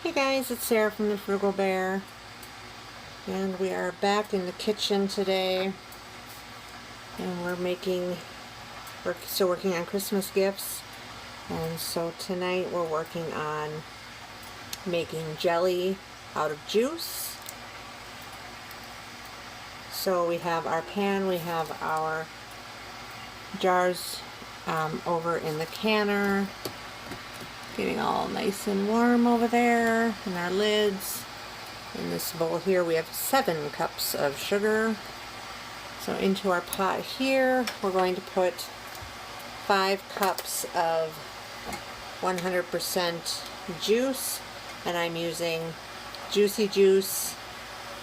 Hey guys, it's Sarah from the Frugal Bear, and we are back in the kitchen today, and we're still working on Christmas gifts. And so tonight we're working on making jelly out of juice. So we have our pan, we have our jars over in the canner, getting all nice and warm over there, and our lids. In this bowl here we have 7 cups of sugar. So into our pot here we're going to put 5 cups of 100% juice, and I'm using Juicy Juice,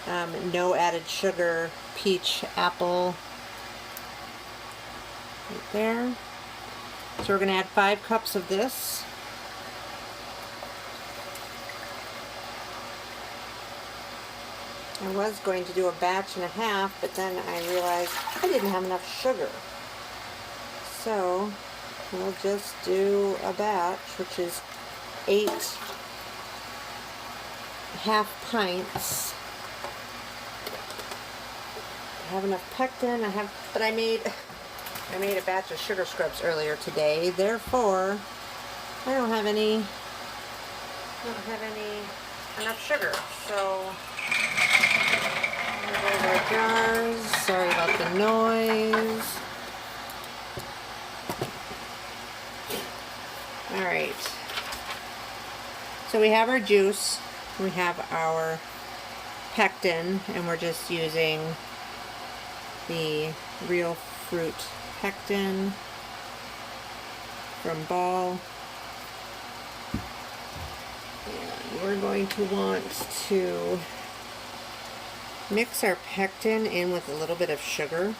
no added sugar, peach apple, right there. So we're going to add 5 cups of this. I was going to do a batch and a half, but then I realized I didn't have enough sugar. So we'll just do a batch, which is 8 half pints. I have enough pectin. But I made a batch of sugar scrubs earlier today. Therefore, I don't have any enough sugar. So there's our jars. Sorry about the noise. Alright. So we have our juice, we have our pectin, and we're just using the real fruit pectin from Ball. And we're going to want to mix our pectin in with a little bit of sugar.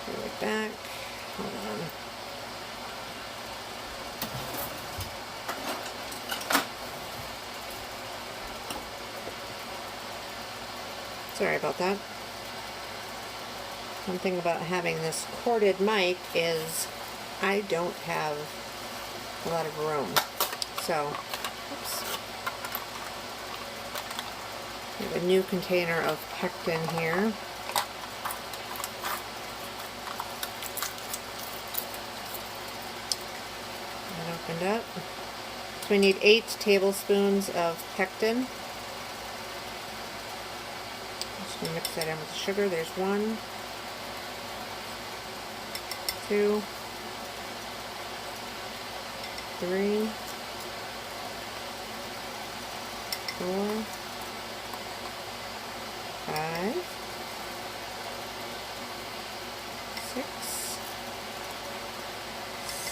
Right back. Hold on. Sorry about that. One thing about having this corded mic is I don't have a lot of room. So, oops. We have a new container of pectin here. That opened up. So we need 8 tablespoons of pectin. Just going to mix that in with the sugar. There's 1, 2, 3, 4, 5, 6,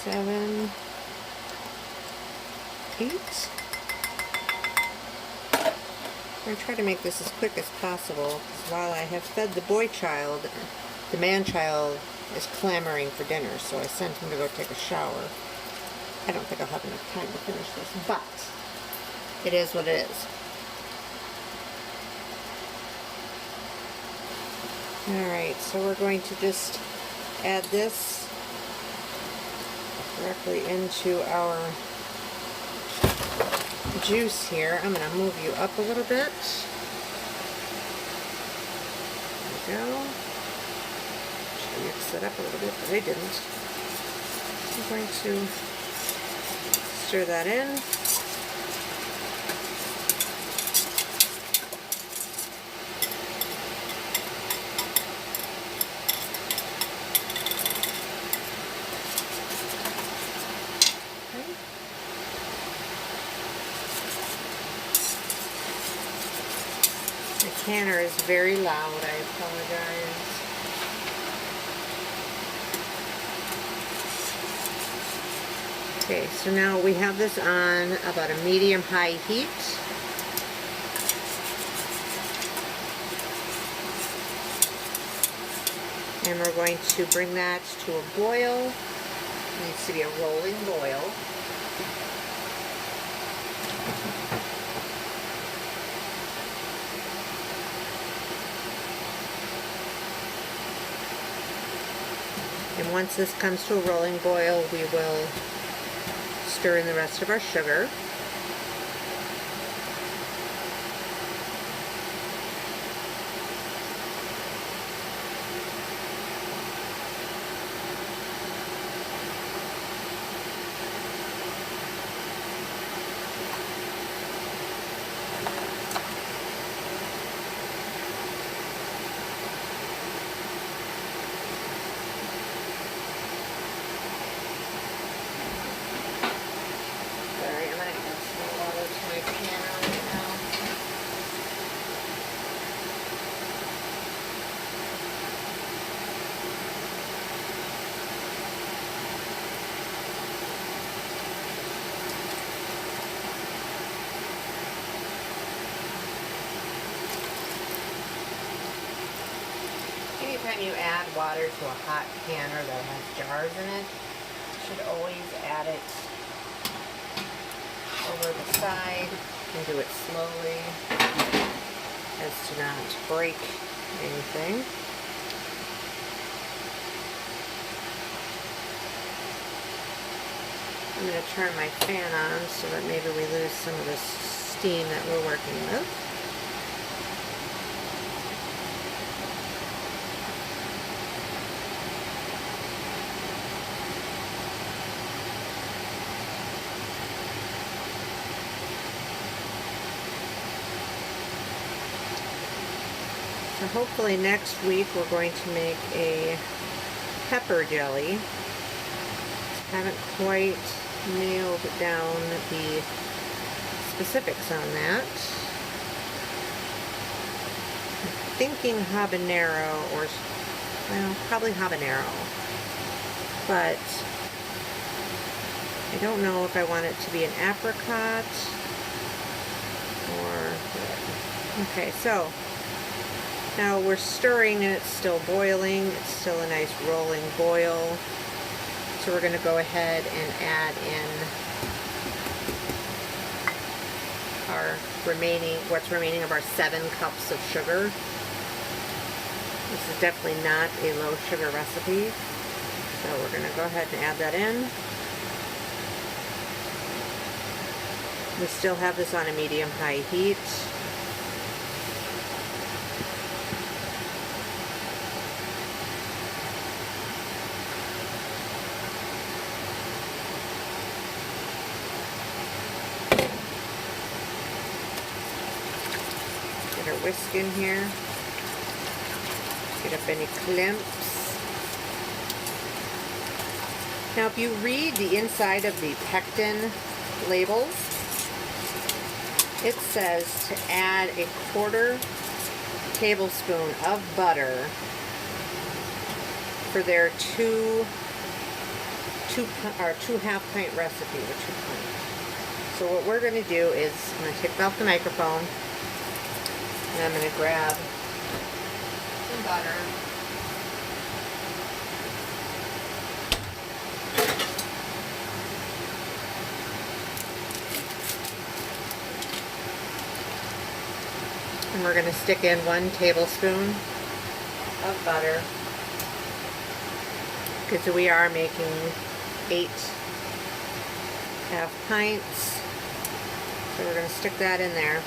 7, 8. I'm going to try to make this as quick as possible, because while I have fed the boy child, the man child is clamoring for dinner, so I sent him to go take a shower. I don't think I'll have enough time to finish this, but it is what it is. Alright, so we're going to just add this directly into our juice here. I'm going to move you up a little bit. There we go. Should I mix it up a little bit, but I didn't. I'm going to stir that in. The canner is very loud, I apologize. Okay, so now we have this on about a medium-high heat. And we're going to bring that to a boil. It needs to be a rolling boil. And once this comes to a rolling boil, we will stir in the rest of our sugar. Anytime you add water to a hot canner that has jars in it, you should always add it over the side and do it slowly as to not break anything. I'm going to turn my fan on so that maybe we lose some of the steam that we're working with. So hopefully next week we're going to make a pepper jelly. Haven't quite nailed down the specifics on that. I'm thinking habanero, or, well, probably habanero. But I don't know if I want it to be an apricot or... Okay, so now we're stirring and it's still boiling. It's still a nice rolling boil. So we're going to go ahead and add in our what's remaining of our 7 cups of sugar. This is definitely not a low sugar recipe. So we're going to go ahead and add that in. We still have this on a medium-high heat. Get our whisk in here. Get up any clumps. Now, if you read the inside of the pectin labels, it says to add a 1/4 tablespoon of butter for their 2 half-pint recipe, or 2 pints. So what we're going to do is, I'm going to take off the microphone, and I'm going to grab some butter. And we're going to stick in 1 tablespoon of butter, because we are making 8 half pints. So we're going to stick that in there.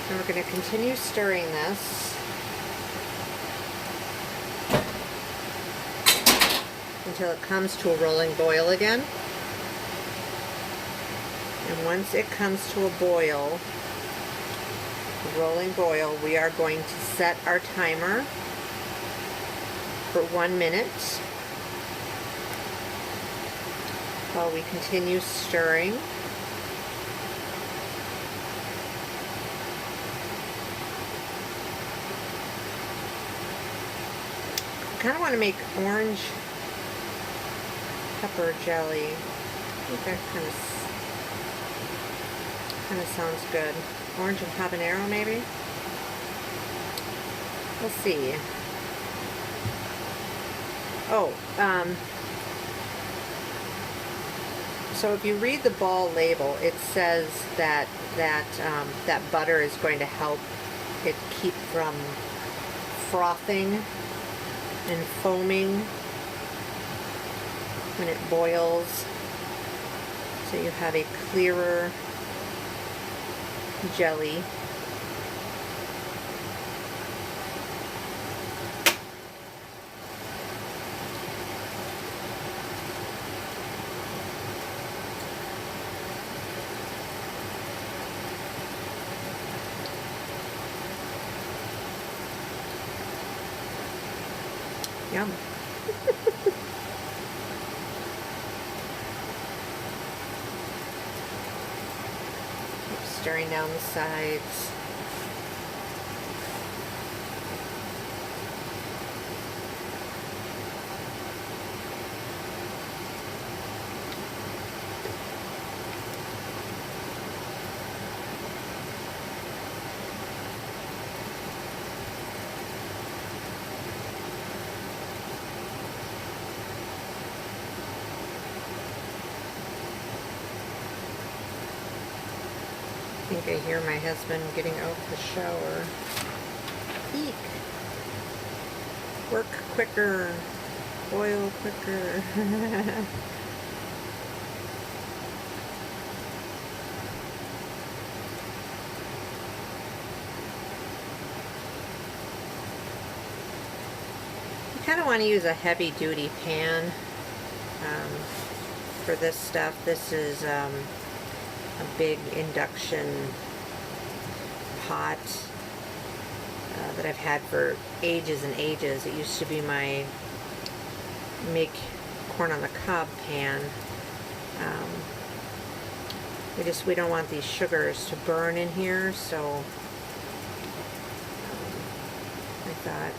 And we're going to continue stirring this until it comes to a rolling boil again. And once it comes to a boil, rolling boil, we are going to set our timer for 1 minute while we continue stirring. I kind of want to make orange pepper jelly. I think that kind of sounds good. Orange and habanero, maybe? We'll see. Oh, so if you read the ball label, it says that that butter is going to help it keep from frothing and foaming when it boils, so you have a clearer jelly. Yum. Keep stirring down the sides. I think I hear my husband getting out the shower. Eek! Work quicker. Boil quicker. You kind of want to use a heavy-duty pan for this stuff. This is a big induction pot that I've had for ages and ages. It used to be my make corn on the cob pan. We don't want these sugars to burn in here, so I thought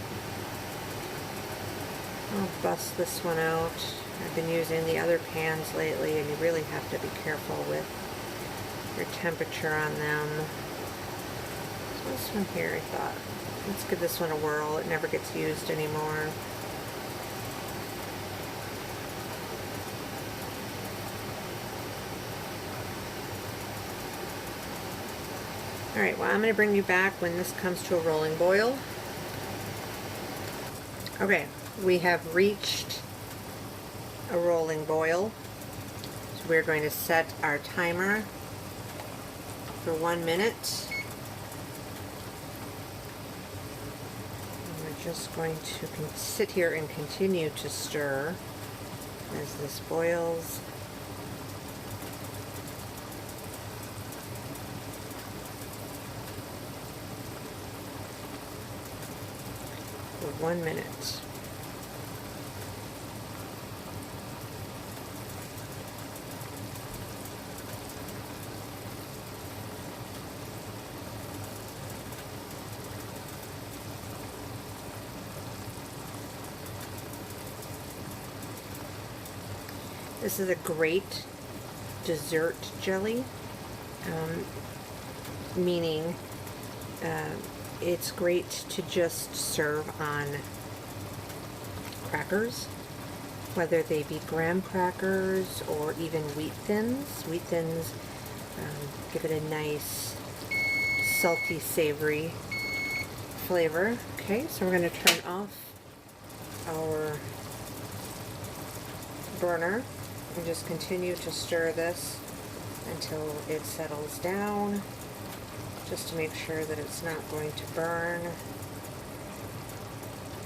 I'll bust this one out. I've been using the other pans lately, and you really have to be careful with your temperature on them. So this one here, I thought, let's give this one a whirl. It never gets used anymore. Alright, well, I'm going to bring you back when this comes to a rolling boil. Okay, we have reached a rolling boil. So we're going to set our timer for 1 minute. And we're just going to sit here and continue to stir as this boils. For 1 minute. This is a great dessert jelly, meaning it's great to just serve on crackers, whether they be graham crackers or even wheat thins. Wheat thins give it a nice salty, savory flavor. Okay, so we're going to turn off our burner and just continue to stir this until it settles down, just to make sure that it's not going to burn.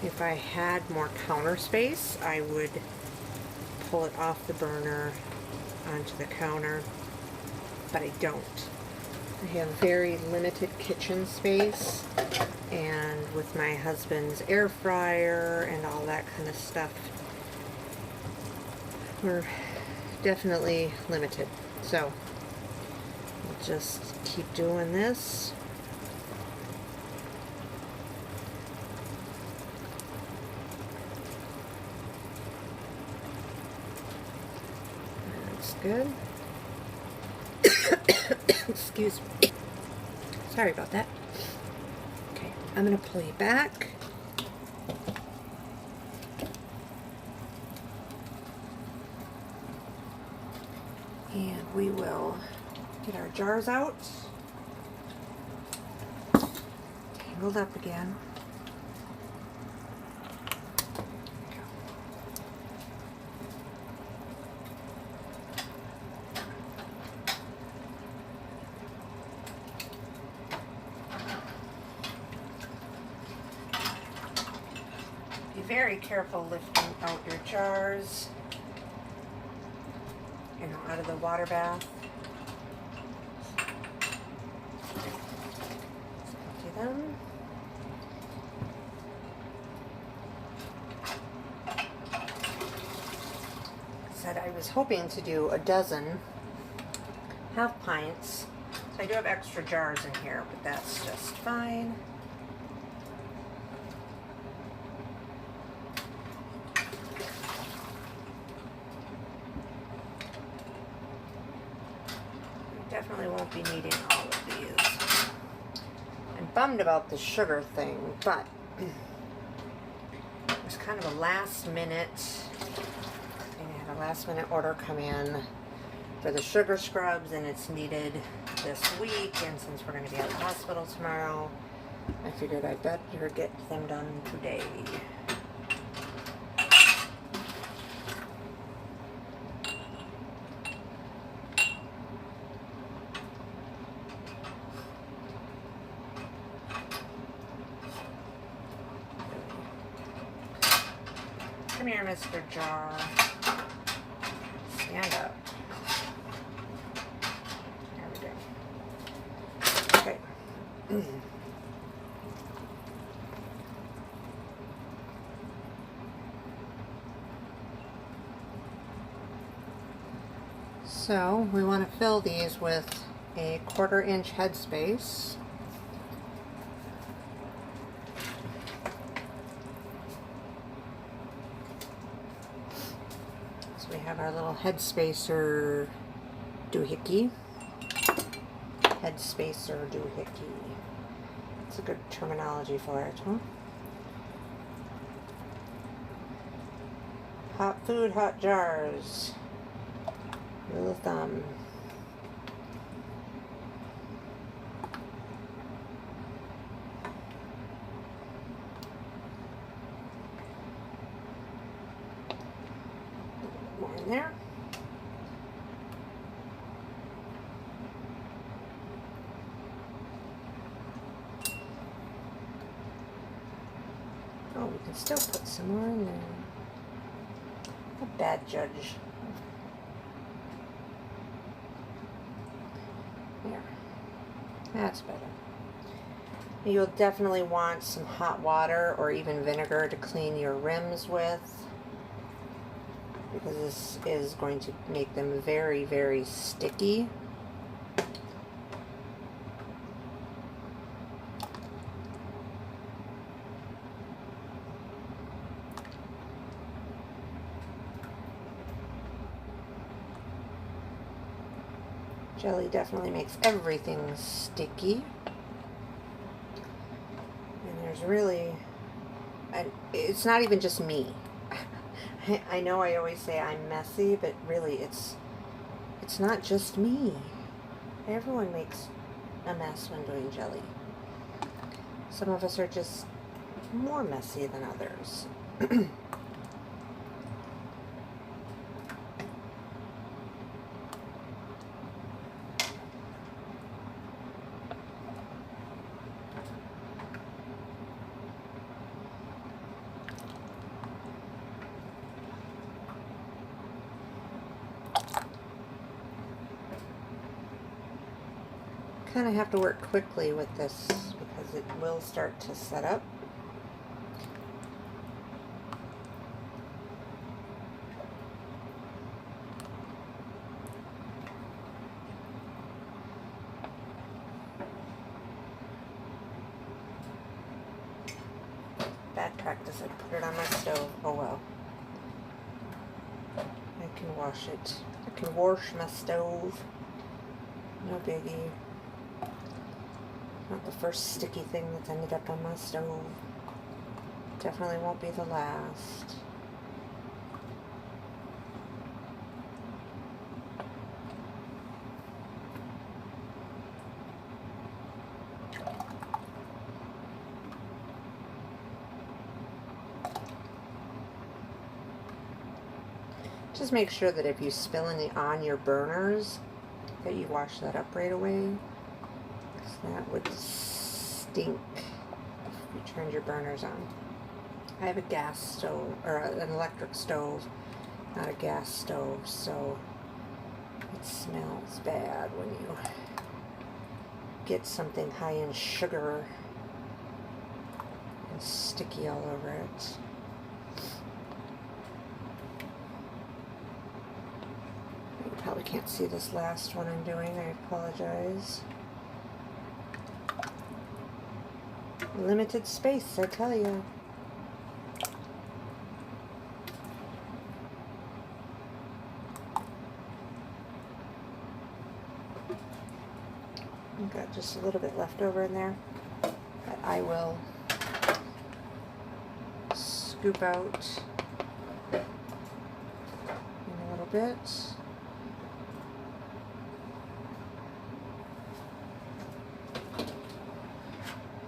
If I had more counter space, I would pull it off the burner onto the counter, but I don't. I have very limited kitchen space, and with my husband's air fryer and all that kind of stuff, we're definitely limited. So we'll just keep doing this. That's good. Excuse me. Sorry about that. Okay, I'm going to pull you back. And we will get our jars out. Tangled up again. Be very careful lifting out your jars, you know, out of the water bath. Empty them. Said I was hoping to do a dozen half pints. So I do have extra jars in here, but that's just fine. Definitely won't be needing all of these. I'm bummed about the sugar thing, but it was kind of a last minute. I had a last minute order come in for the sugar scrubs, and it's needed this week. And since we're going to be at the hospital tomorrow, I figured I'd better get them done today. Come here, Mr. Jar. Stand up. There we go. Okay. So we want to fill these with a 1/4 inch headspace. We have our little headspacer doohickey. Headspacer doohickey. It's a good terminology for it, huh? Hot food, hot jars. Rule of thumb. More in there. Oh, we can still put some more in there. A bad judge. There. That's better. You'll definitely want some hot water or even vinegar to clean your rims with, because this is going to make them very, very sticky. Jelly definitely makes everything sticky. And there's really, it's not even just me. I know I always say I'm messy, but really it's not just me. Everyone makes a mess when doing jelly. Some of us are just more messy than others. Kind of have to work quickly with this because it will start to set up. Bad practice, I put it on my stove. Oh well. I can wash it. I can wash my stove. No biggie. Not the first sticky thing that's ended up on my stove. Definitely won't be the last. Just make sure that if you spill any on your burners, that you wash that up right away. That would stink if you turned your burners on. I have a gas stove, or an electric stove, not a gas stove, so it smells bad when you get something high in sugar and sticky all over it. You probably can't see this last one I'm doing, I apologize. Limited space, I tell you. I've got just a little bit left over in there, but I will scoop out in a little bit.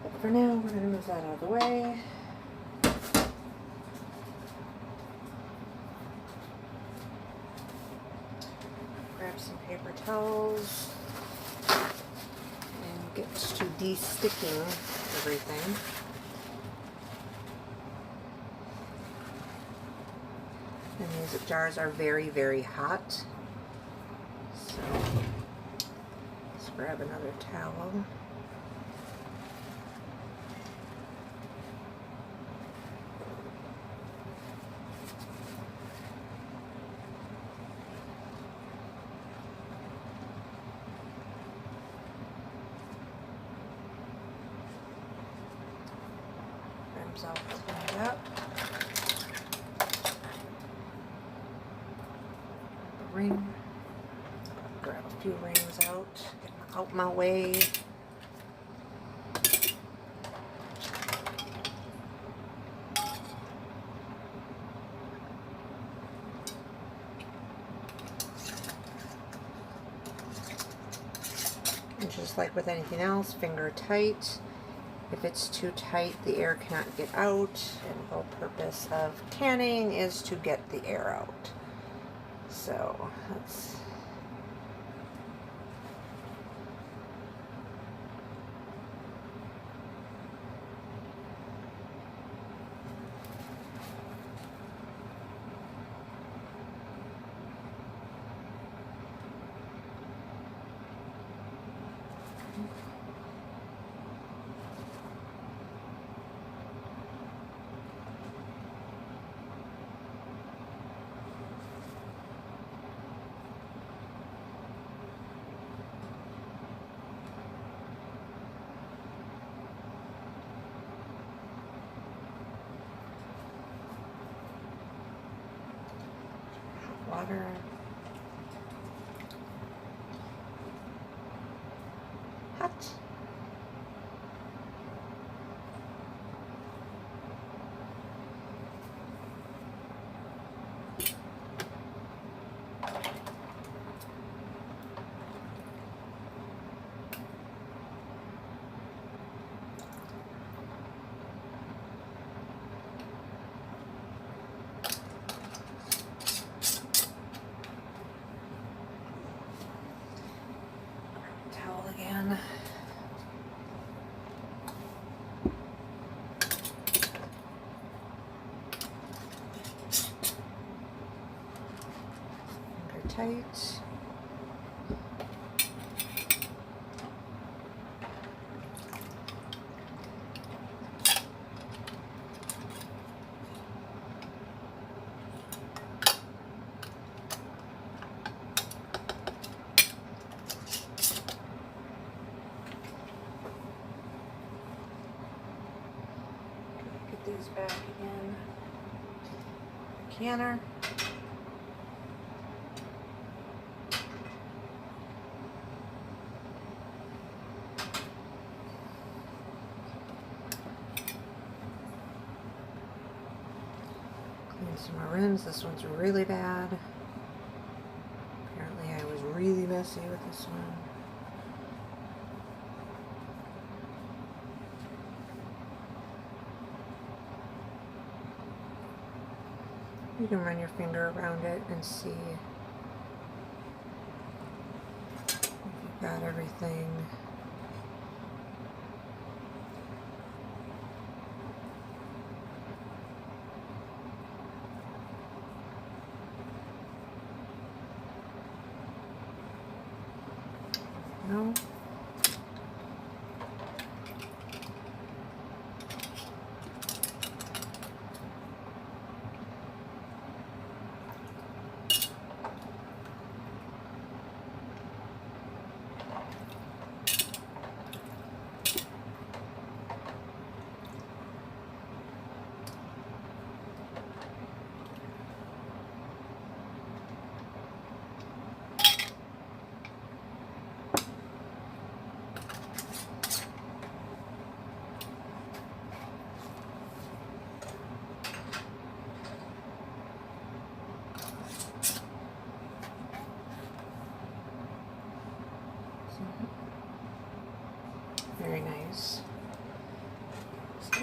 But for now, we're going to move that out of the way. Grab some paper towels. Get to de-sticking everything. And these jars are very, very hot. So let's grab another towel. All cleaned up. Ring. Grab a few rings out. Get them out my way. And just like with anything else, finger tight. If it's too tight, the air cannot get out, and the whole purpose of canning is to get the air out. So let's water. Hot. Again. Finger tight. These back in the canner. Clean some more rims. This one's really bad. Apparently I was really messy with this one. You can run your finger around it and see if you've got everything. go. Very nice. So,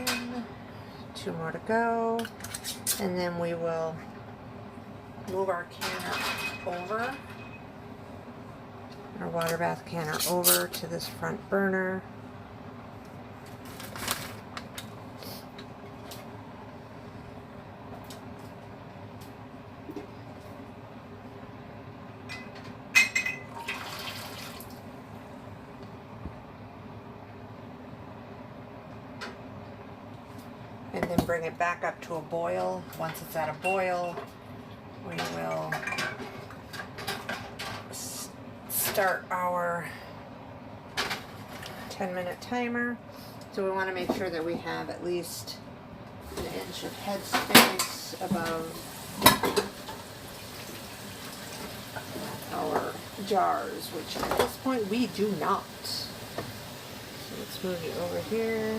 2 more to go, and then we will move our canner over, our water bath canner over to this front burner. And then bring it back up to a boil. Once it's at a boil, we will start our 10-minute timer. So we want to make sure that we have at least an inch of headspace above our jars, which at this point we do not. So let's move it over here.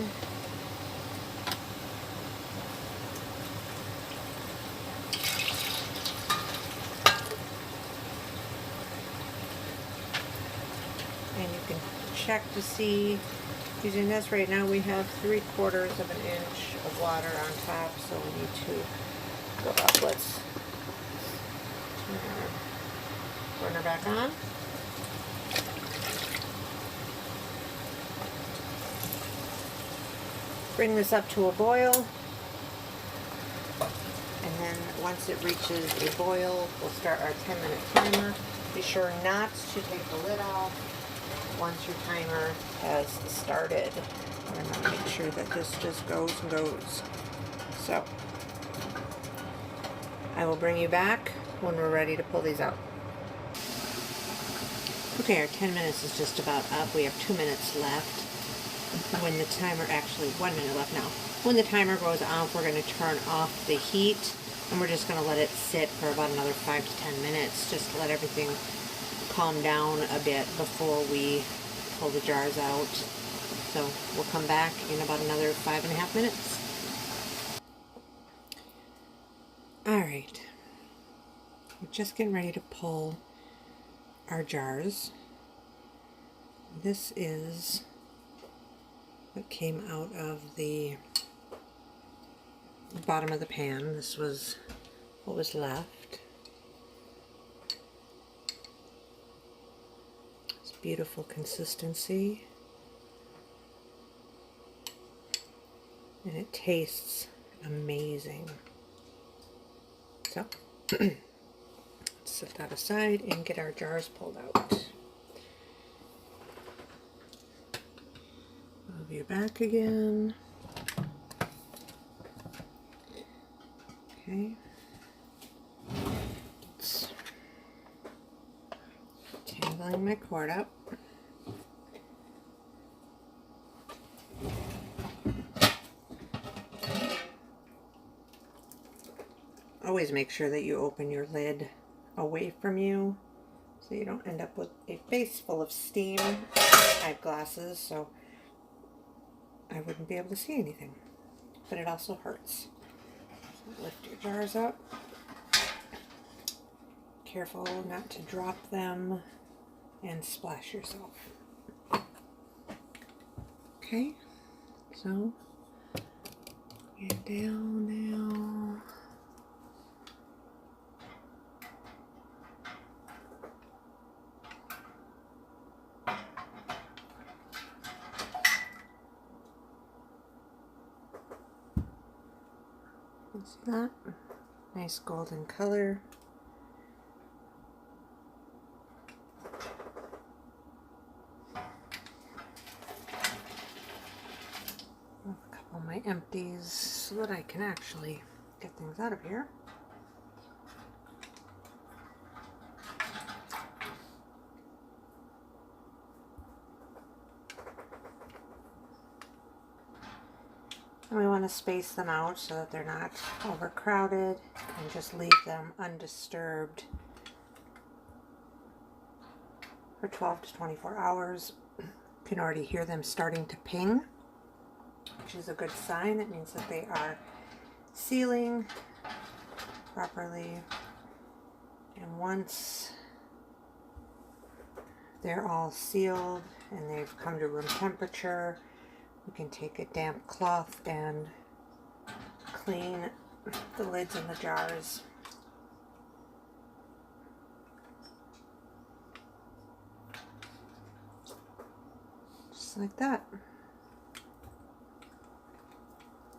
And you can check to see, using this right now, we have 3/4 of an inch of water on top, so we need to go up. Let's turn our burner back on. Bring this up to a boil, and then once it reaches a boil, we'll start our 10-minute timer. Be sure not to take the lid off once your timer has started. I want to make sure that this just goes and goes. So I will bring you back when we're ready to pull these out. Okay, our 10 minutes is just about up. We have 2 minutes left. When the timer, actually 1 minute left now. When the timer goes off, we're going to turn off the heat, and we're just going to let it sit for about another 5 to 10 minutes, just to let everything calm down a bit before we pull the jars out. So we'll come back in about another 5.5 minutes. Alright, we're just getting ready to pull our jars. This is what came out of the bottom of the pan. This was what was left. Beautiful consistency, and it tastes amazing. So let's set that aside and get our jars pulled out. Move you back again. Okay. Tangling my cord up. Always make sure that you open your lid away from you so you don't end up with a face full of steam. I have glasses, so I wouldn't be able to see anything, but it also hurts. So lift your jars up. Careful not to drop them and splash yourself. Okay, so get down now. See that? Nice golden color. empties so that I can actually get things out of here. And we want to space them out so that they're not overcrowded, and just leave them undisturbed for 12 to 24 hours. You can already hear them starting to ping, which is a good sign. It means that they are sealing properly. And once they're all sealed and they've come to room temperature, we can take a damp cloth and clean the lids in the jars. Just like that.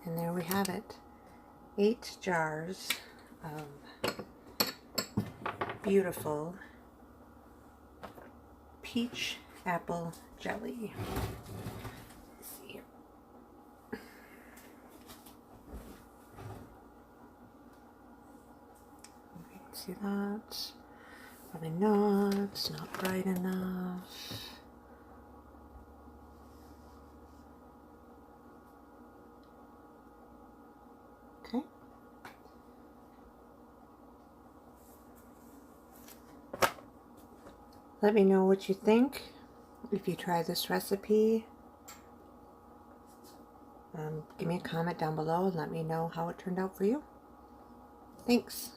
And there we have it. 8 jars of beautiful peach apple jelly. Let's see here. See that? Probably not. It's not bright enough. Okay. Let me know what you think if you try this recipe. Give me a comment down below and let me know how it turned out for you. Thanks.